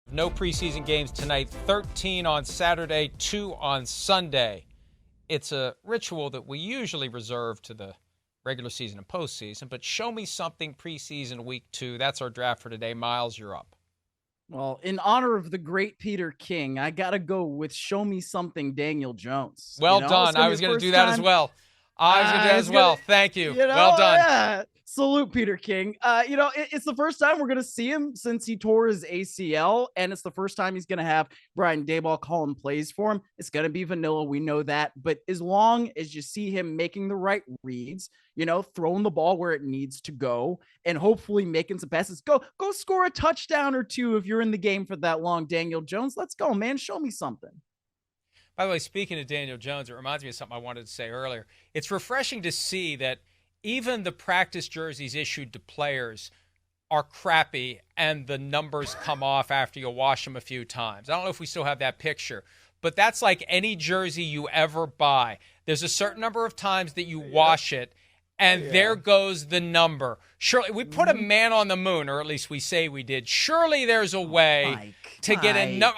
No preseason games tonight, 13 on Saturday, 2 on Sunday. It's a ritual that we usually reserve to the regular season and postseason, but show me something preseason week 2. That's our draft for today. Myles, you're up. Well, in honor of the great Peter King, I got to go with show me something Daniel Jones. Well done. I was going to do that as well. Thank you. Well done. Yeah. Salute Peter King. It's the first time we're going to see him since he tore his ACL, and it's the first time he's going to have Brian Daboll calling plays for him. It's going to be vanilla. We know that. But as long as you see him making the right reads, throwing the ball where it needs to go, and hopefully making some passes, go score a touchdown or two if you're in the game for that long, Daniel Jones. Let's go, man. Show me something. By the way, speaking of Daniel Jones, it reminds me of something I wanted to say earlier. It's refreshing to see that even the practice jerseys issued to players are crappy and the numbers come off after you wash them a few times. I don't know if we still have that picture, but that's like any jersey you ever buy. There's a certain number of times that you wash it, and there goes the number. Surely we put a man on the moon, or at least we say we did. Surely there's a way to get a number.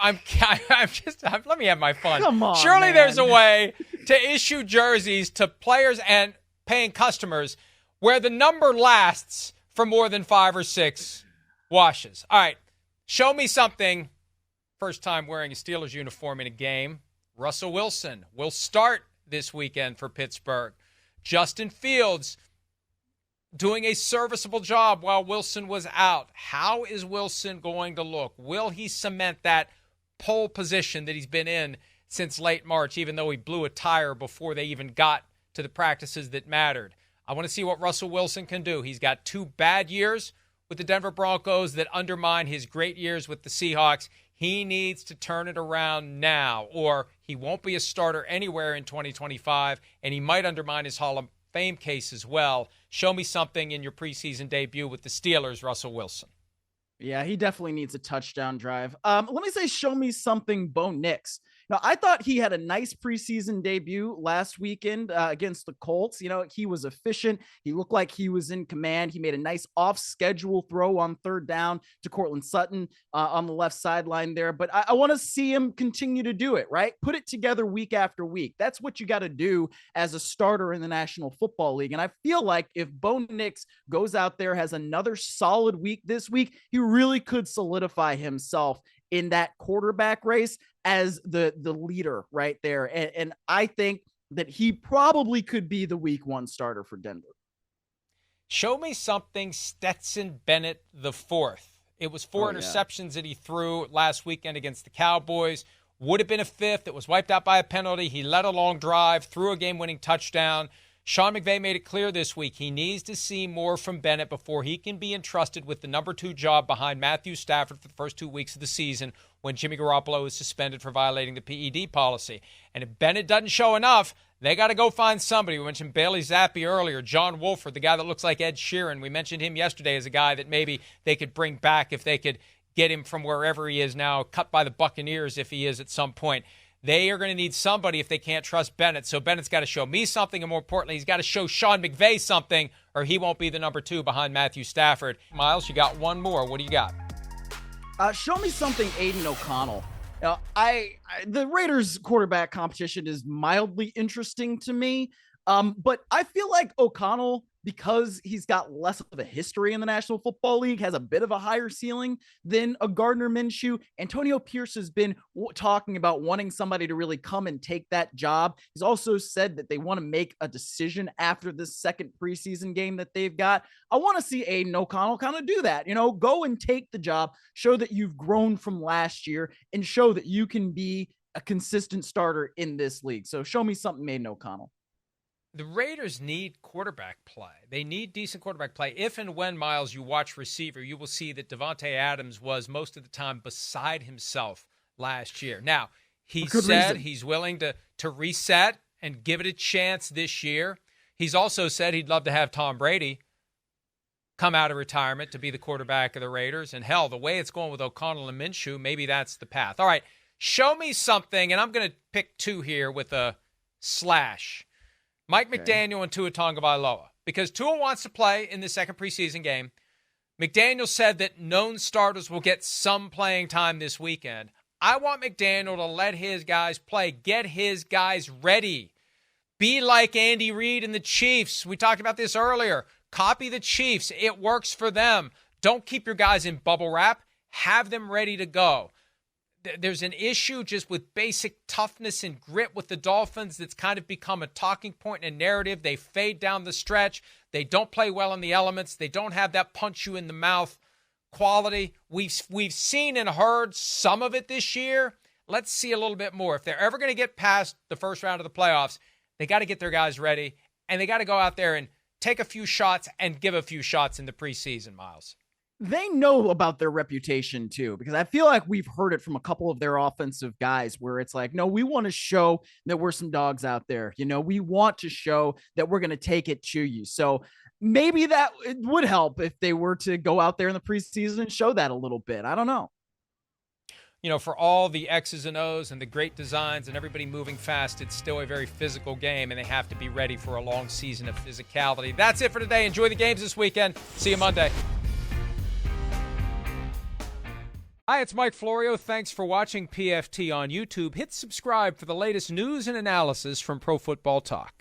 Let me have my fun. Come on, Surely man. There's a way to issue jerseys to players and paying customers where the number lasts for more than 5 or 6 washes. All right, show me something. First time wearing a Steelers uniform in a game. Russell Wilson will start this weekend for Pittsburgh. Justin Fields doing a serviceable job while Wilson was out. How is Wilson going to look? Will he cement that pole position that he's been in since late March, even though he blew a tire before they even got to the practices that mattered? I want to see what Russell Wilson can do. He's got 2 bad years with the Denver Broncos that undermine his great years with the Seahawks. He needs to turn it around now, or he won't be a starter anywhere in 2025, and he might undermine his Hall of Fame case as well. Show me something in your preseason debut with the Steelers, Russell Wilson. Yeah, he definitely needs a touchdown drive. Let me say, show me something, Bo Nix. Now, I thought he had a nice preseason debut last weekend against the Colts. He was efficient. He looked like he was in command. He made a nice off-schedule throw on 3rd down to Cortland Sutton on the left sideline there. But I want to see him continue to do it, right? Put it together week after week. That's what you got to do as a starter in the National Football League. And I feel like if Bo Nix goes out there, has another solid week this week, he really could solidify himself in that quarterback race as the leader right there. And I think that he probably could be the week 1 starter for Denver. Show me something Stetson Bennett the 4th. It was 4 interceptions that he threw last weekend against the Cowboys. Would have been a 5th. It was wiped out by a penalty. He led a long drive, threw a game-winning touchdown. Sean McVay made it clear this week he needs to see more from Bennett before he can be entrusted with the number 2 job behind Matthew Stafford for the first 2 weeks of the season when Jimmy Garoppolo is suspended for violating the PED policy. And if Bennett doesn't show enough, they got to go find somebody. We mentioned Bailey Zappi earlier, John Wolford, the guy that looks like Ed Sheeran. We mentioned him yesterday as a guy that maybe they could bring back if they could get him from wherever he is now, cut by the Buccaneers if he is at some point. They are going to need somebody if they can't trust Bennett. So Bennett's got to show me something, and more importantly, he's got to show Sean McVay something, or he won't be the number 2 behind Matthew Stafford. Myles, you got one more. What do you got? Show me something, Aiden O'Connell. The Raiders quarterback competition is mildly interesting to me, but I feel like O'Connell, because he's got less of a history in the National Football League, has a bit of a higher ceiling than a Gardner Minshew. Antonio Pierce has been talking about wanting somebody to really come and take that job. He's also said that they want to make a decision after this second preseason game that they've got. I want to see Aiden O'Connell kind of do that. Go and take the job, show that you've grown from last year, and show that you can be a consistent starter in this league. So show me something, Aiden O'Connell. The Raiders need quarterback play. They need decent quarterback play. If and when, Myles, you watch receiver, you will see that Davante Adams was most of the time beside himself last year. Now, he said he's willing to reset and give it a chance this year. He's also said he'd love to have Tom Brady come out of retirement to be the quarterback of the Raiders. And hell, the way it's going with O'Connell and Minshew, maybe that's the path. All right, show me something, and I'm going to pick 2 here with a slash. Mike McDaniel and Tua Tagovailoa, because Tua wants to play in the second preseason game. McDaniel said that known starters will get some playing time this weekend. I want McDaniel to let his guys play, get his guys ready. Be like Andy Reid and the Chiefs. We talked about this earlier. Copy the Chiefs. It works for them. Don't keep your guys in bubble wrap. Have them ready to go. There's an issue just with basic toughness and grit with the Dolphins that's kind of become a talking point and a narrative. They fade down the stretch. They don't play well in the elements. They don't have that punch you in the mouth quality. We've seen and heard some of it this year. Let's see a little bit more. If they're ever going to get past the first round of the playoffs, they got to get their guys ready, and they got to go out there and take a few shots and give a few shots in the preseason, Myles. They know about their reputation too, because I feel like we've heard it from a couple of their offensive guys where it's like, no, we want to show that we're some dogs out there. We want to show that we're going to take it to you. So maybe that it would help if they were to go out there in the preseason and show that a little bit. I don't know. For all the X's and O's and the great designs and everybody moving fast, it's still a very physical game, and they have to be ready for a long season of physicality. That's it for today. Enjoy the games this weekend. See you Monday. Hi, it's Mike Florio. Thanks for watching PFT on YouTube. Hit subscribe for the latest news and analysis from Pro Football Talk.